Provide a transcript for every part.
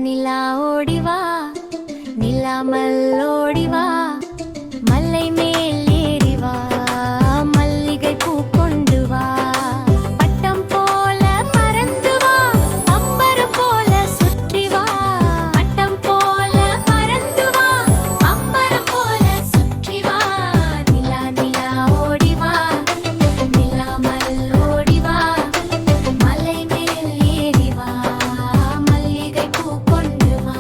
நிலா ஓடிவா நிலாமல் ஓடிவா மலை மேல் ஏறிவா மல்லிகை பூ கொண்டு வா பட்டம் போல பறந்து வா அம்பரம் போல சுற்றி வா பட்டம் போல பறந்து வா அம்பரம் போல சுற்றி வா நிலா நிலா ஓடிவா நிலாமல் ஓடிவா மலை மேல் ஏறிவா மல்லிகை பூ கொண்டு வா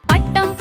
பட்டம்